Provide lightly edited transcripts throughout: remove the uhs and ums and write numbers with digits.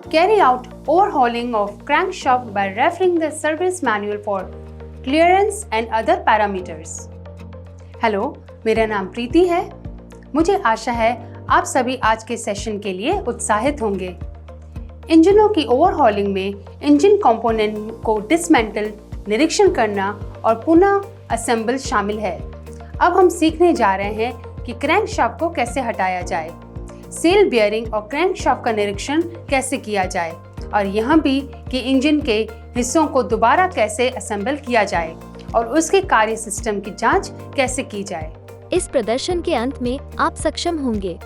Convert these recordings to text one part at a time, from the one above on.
Carry out overhauling of crankshaft by referring the service manual for clearance and other parameters. Hello, मेरा नाम प्रीति है। मुझे आशा है आप सभी आज के सेशन के लिए उत्साहित होंगे। इंजनों की ओवरहॉलिंग में इंजन कंपोनेंट को डिसमेंटल, निरीक्षण करना और पुनः असेंबल शामिल है। अब हम सीखने जा रहे हैं कि क्रैंकशाफ्ट को कैसे हटाया जाए, सेल बियरिंग और क्रैंकशाफ्ट का निरीक्षण कैसे किया जाए और यह भी कि इंजन के हिस्सों को दोबारा कैसे असेंबल किया जाए और उसके कार्य सिस्टम की जांच कैसे की जाए। इस प्रदर्शन के अंत में आप सक्षम होंगे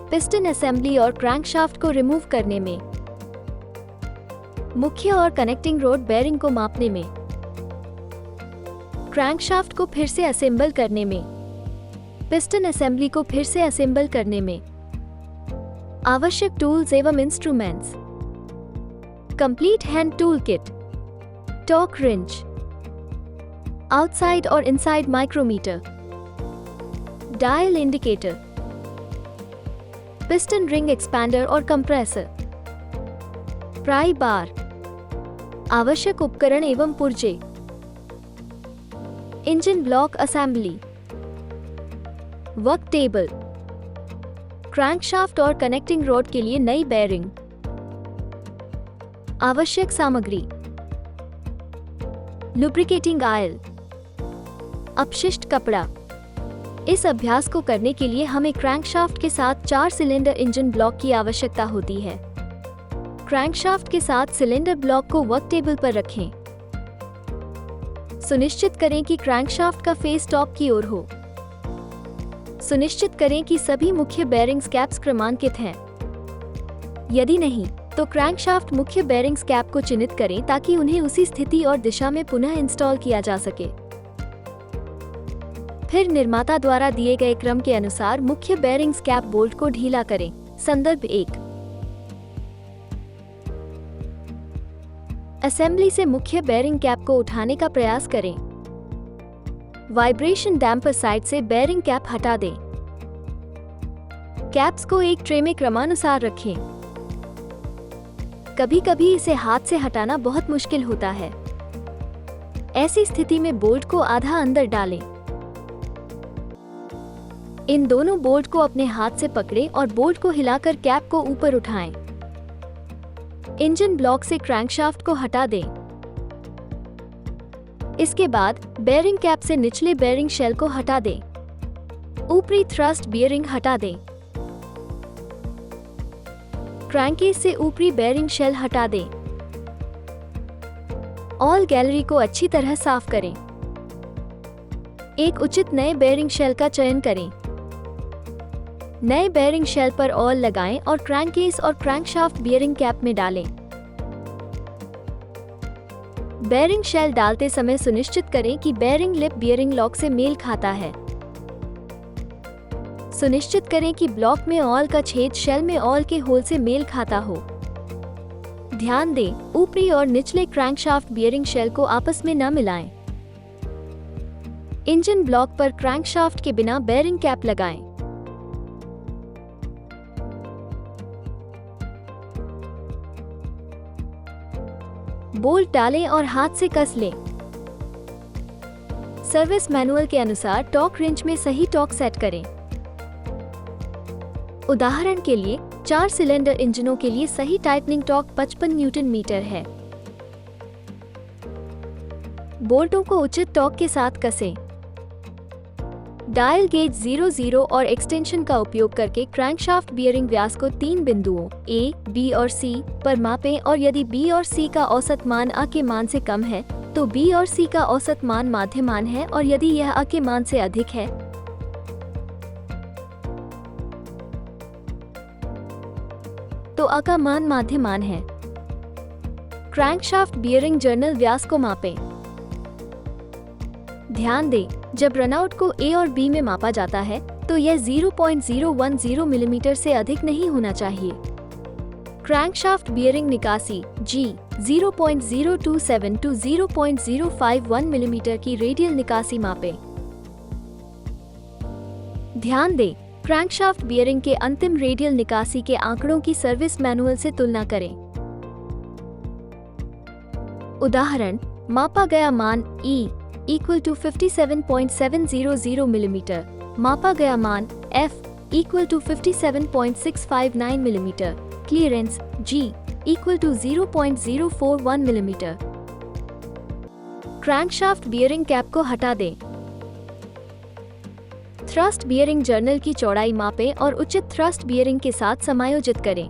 पिस्टन असेंबली और क्रैंकशाफ्ट को रिमूव करने में, मुख्य और कनेक्टिंग रोड बेयरिंग को मापने में, क्रैंकशाफ्ट को फिर से असेंबल करने में, पिस्टन असेंबली को फिर से असेंबल करने में, आवश्यक टूल्स एवं instruments, complete hand tool kit, torque wrench, outside और inside micrometer, dial indicator, piston ring expander और कंप्रेसर, प्राई बार, आवश्यक उपकरण एवं पुर्जे, engine block assembly, work table, crankshaft और कनेक्टिंग रोड के लिए नई बेयरिंग, आवश्यक सामग्री, लुब्रिकेटिंग ऑयल, अपशिष्ट कपड़ा। इस अभ्यास को करने के लिए हमें क्रैंकशाफ्ट के साथ 4 सिलेंडर इंजन ब्लॉक की आवश्यकता होती है। क्रैंकशाफ्ट के साथ सिलेंडर ब्लॉक को वर्क टेबल पर रखें। सुनिश्चित करें कि क्रैंकशाफ्ट का फेस टॉप की ओर हो। सुनिश्चित करें कि सभी मुख्य बेयरिंग्स कैप्स क्रमांकित हैं। यदि नहीं, तो क्रैंकशाफ्ट मुख्य बेयरिंग्स कैप को चिन्हित करें ताकि उन्हें उसी स्थिति और दिशा में पुनः इंस्टॉल किया जा सके। फिर निर्माता द्वारा दिए गए क्रम के अनुसार मुख्य बेयरिंग्स कैप बोल्ट को ढीला करें। संदर्भ 1। असेंबली से मुख्य बेयरिंग कैप को उठाने का प्रयास करें। वाइब्रेशन डैम्पर साइड से बेयरिंग कैप हटा दें। कैप्स को एक ट्रे में क्रमानुसार रखें। कभी-कभी इसे हाथ से हटाना बहुत मुश्किल होता है। ऐसी स्थिति में बोल्ट को आधा अंदर डालें। इन दोनों बोल्ट को अपने हाथ से पकड़ें और बोल्ट को हिलाकर कैप को ऊपर उठाएं। इंजन ब्लॉक से क्रैंकशाफ्ट को हटा दें। इसके बाद बेयरिंग कैप से निचले बेयरिंग शेल को हटा दें। ऊपरी थ्रस्ट बियरिंग हटा दें। क्रैंकेस से ऊपरी बेयरिंग शेल हटा दें। ऑयल गैलरी को अच्छी तरह साफ करें। एक उचित नए बेयरिंग शेल का चयन करें। नए बेयरिंग शेल पर ऑयल लगाएं और क्रैंकेस और क्रैंकशाफ्ट बियरिंग कैप में डालें। बेयरिंग शेल डालते समय सुनिश्चित करें कि बेयरिंग लिप बियरिंग लॉक से मेल खाता है। सुनिश्चित करें कि ब्लॉक में ऑयल का छेद शेल में ऑयल के होल से मेल खाता हो। ध्यान दें, ऊपरी और निचले क्रैंकशाफ्ट बियरिंग शेल को आपस में न मिलाएं। इंजन ब्लॉक पर क्रैंकशाफ्ट के बिना बेयरिंग कैप लगाएं। बोल्ट डालें और हाथ से कस लें। सर्विस मैनुअल के अनुसार टॉर्क रिंच में सही टॉर्क सेट करें। उदाहरण के लिए 4 सिलेंडर इंजनों के लिए सही टाइटनिंग टॉर्क 55 न्यूटन मीटर है। बोल्टों को उचित टॉर्क के साथ कसें। डायल गेज 00 और एक्सटेंशन का उपयोग करके क्रैंकशाफ्ट बियरिंग व्यास को 3 बिंदुओं A, B और C पर मापें और यदि B और C का औसत मान A के मान से कम है तो B और C का औसत मान माध्य मान है और यदि यह A के मान से अधिक है तो A का मान माध्य मान है। क्रैंकशाफ्ट बियरिंग जर्नल व्यास को मापें। ध्यान दें, जब रनआउट को A और B में मापा जाता है तो यह 0.010 मिलीमीटर से अधिक नहीं होना चाहिए। क्रैंकशाफ्ट बियरिंग निकासी G 0.027 टू 0.051 मिलीमीटर की रेडियल निकासी मापें। ध्यान दें, क्रैंकशाफ्ट बियरिंग के अंतिम रेडियल निकासी के आंकड़ों की सर्विस मैनुअल से तुलना करें। उदाहरण, मापा गया मान E equal to 57.700 मिलीमीटर, मापा गया मान F equal to 57.659 millimetre, clearance G equal to 0.041 millimetre. Crankshaft bearing cap को हटा दें। थ्रस्ट बियरिंग जर्नल की चौड़ाई मापें और उचित थ्रस्ट बियरिंग के साथ समायोजित करें।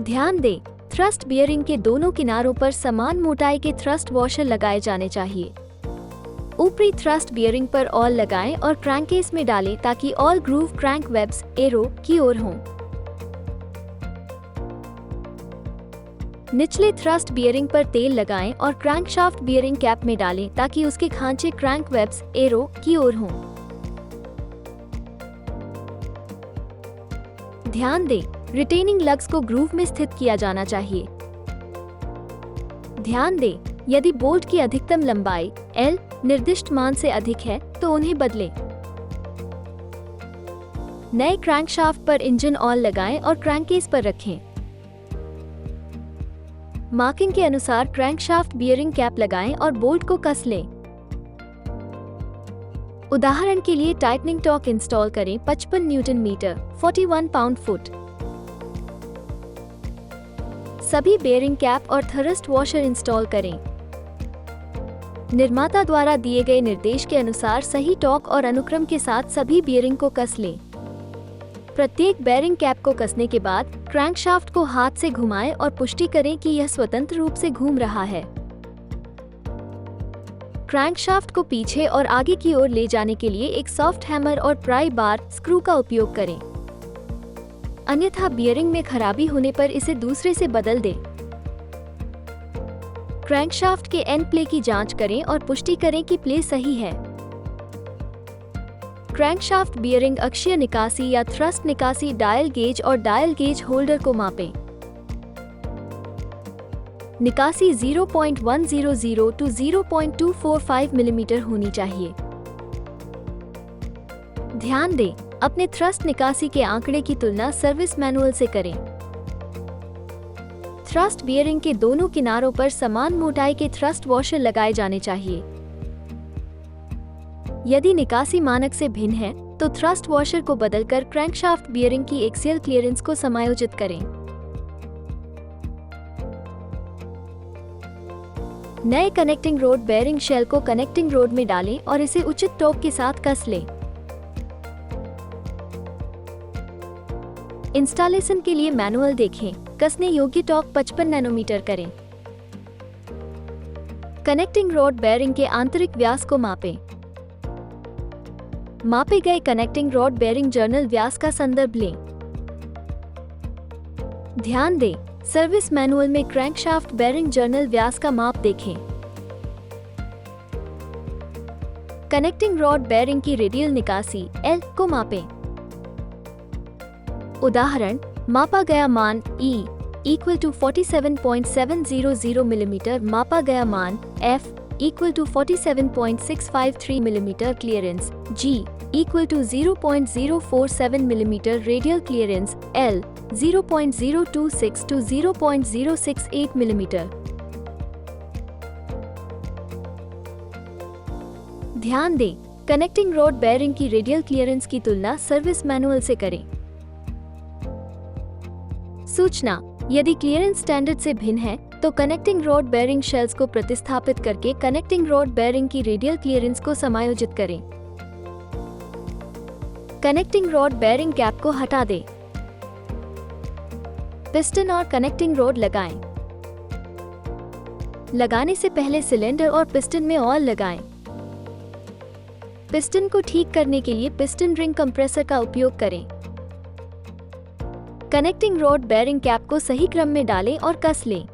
ध्यान दें, थ्रस्ट बियरिंग के दोनों किनारों पर समान मोटाई के थ्रस्ट वॉशर लगाए जाने चाहिए। ऊपरी थ्रस्ट बियरिंग पर ऑल लगाएं और क्रैंकेस में डालें ताकि all groove crank webs arrow की ओर हों। निचले थ्रस्ट बियरिंग पर तेल लगाएं और क्रैंकशाफ्ट बियरिंग कैप में डालें ताकि उसके खांचे क्रैंक वेब्स एरो की ओर हों। ध्यान दें, रिटेनिंग लग्स को ग्रूव में स्थित किया जाना चाहिए। ध्यान दें, यदि बोल्ट की अधिकतम लंबाई L निर्दिष्ट मान से अधिक है तो उन्हें बदलें। नए क्रैंकशाफ्ट पर इंजन ऑयल लगाएं और क्रैंकेस पर रखें। मार्किंग के अनुसार क्रैंकशाफ्ट बियरिंग कैप लगाएं और बोल्ट को कस लें। उदाहरण के लिए टाइटनिंग टॉर्क इंस्टॉल करें 55 न्यूटन मीटर 41 पाउंड फुट। सभी बेयरिंग कैप और थ्रस्ट वॉशर इंस्टॉल करें। निर्माता द्वारा दिए गए निर्देश के अनुसार सही टॉर्क और अनुक्रम के साथ सभी बियरिंग को कस लें। प्रत्येक बेयरिंग कैप को कसने के बाद क्रैंकशाफ्ट को हाथ से घुमाएं और पुष्टि करें कि यह स्वतंत्र रूप से घूम रहा है। क्रैंकशाफ्ट को पीछे और आगे की ओर ले जाने के लिए एक सॉफ्ट हैमर और प्राई बार स्क्रू का उपयोग करें। अन्यथा बियरिंग में खराबी होने पर इसे दूसरे से बदल दें। क्रैंकशाफ्ट के एंड प्ले की जांच करें और पुष्टि करें कि प्ले सही है। क्रैंकशाफ्ट बियरिंग अक्षीय निकासी या थ्रस्ट निकासी डायल गेज और डायल गेज होल्डर को मापें। निकासी 0.100 टू 0.245 मिलीमीटर होनी चाहिए। ध्यान दें, अपने थ्रस्ट निकासी के आंकड़े की तुलना सर्विस मैनुअल से करें। थ्रस्ट बियरिंग के दोनों किनारों पर समान मोटाई के थ्रस्ट वॉशर लगाए जाने चाहिए। यदि निकासी मानक से भिन्न है तो थ्रस्ट वॉशर को बदलकर क्रैंकशाफ्ट बियरिंग की एक्सियल क्लियरेंस को समायोजित करें। नए कनेक्टिंग रोड बेयरिंग शेल को कनेक्टिंग रोड में डालें और इसे उचित टॉर्क के साथ कस लें। इंस्टॉलेशन के लिए मैनुअल देखें। कसने योग्य टॉर्क 55 नैनोमीटर करें। कनेक्टिंग रोड बेयरिंग के आंतरिक व्यास को मापें। मापे गए कनेक्टिंग रॉड बेयरिंग जर्नल व्यास का संदर्भ लें। ध्यान दें, सर्विस मैनुअल में क्रैंकशाफ्ट बेयरिंग जर्नल व्यास का माप देखें। कनेक्टिंग रॉड बेयरिंग की रेडियल निकासी L को मापें। उदाहरण, मापा गया मान E equal to 47.700 मिलीमीटर, मापा गया मान F equal to 47.653 millimetre, clearance G equal to 0.047 millimetre, radial clearance L 0.026 to 0.068 millimetre. ध्यान दें, कनेक्टिंग रॉड बेयरिंग की रेडियल क्लियरेंस की तुलना सर्विस मैनुअल से करें। सूचना, यदि क्लियरेंस स्टैंडर्ड से भिन्न है तो कनेक्टिंग रॉड बेयरिंग शेल्स को प्रतिस्थापित करके कनेक्टिंग रॉड बेयरिंग की रेडियल क्लियरेंस को समायोजित करें। कनेक्टिंग रॉड बेयरिंग कैप को हटा दें। पिस्टन और कनेक्टिंग रॉड लगाएं। लगाने से पहले सिलेंडर और पिस्टन में ऑयल लगाएं। पिस्टन को ठीक करने के लिए पिस्टन रिंग कंप्रेसर का उपयोग करें। कनेक्टिंग रॉड बेयरिंग कैप को सही क्रम में डालें और कस लें।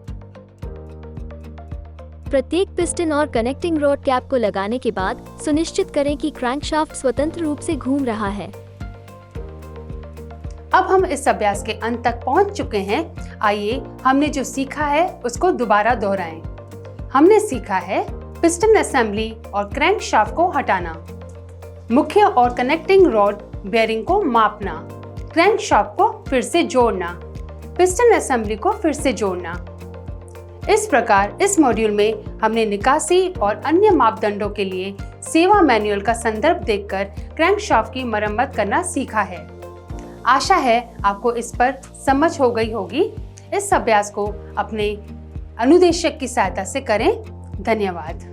प्रत्येक पिस्टन और कनेक्टिंग रॉड कैप को लगाने के बाद सुनिश्चित करें कि क्रैंकशाफ्ट स्वतंत्र रूप से घूम रहा है। अब हम इस अभ्यास के अंत तक पहुंच चुके हैं। आइए हमने जो सीखा है उसको दोबारा दोहराएं। हमने सीखा है पिस्टन असेंबली और क्रैंकशाफ्ट को हटाना। मुख्य और कनेक्टिंग रॉड बेयरिंग को मापना, क्रैंकशाफ्ट को फिर से जोड़ना, पिस्टन असेंबली को फिर से जोड़ना। इस प्रकार इस मॉड्यूल में हमने निकासी और अन्य मापदंडों के लिए सेवा मैनुअल का संदर्भ देखकर क्रैंकशाफ्ट की मरम्मत करना सीखा है। आशा है आपको इस पर समझ हो गई होगी। इस अभ्यास को अपने अनुदेशक की सहायता से करें। धन्यवाद।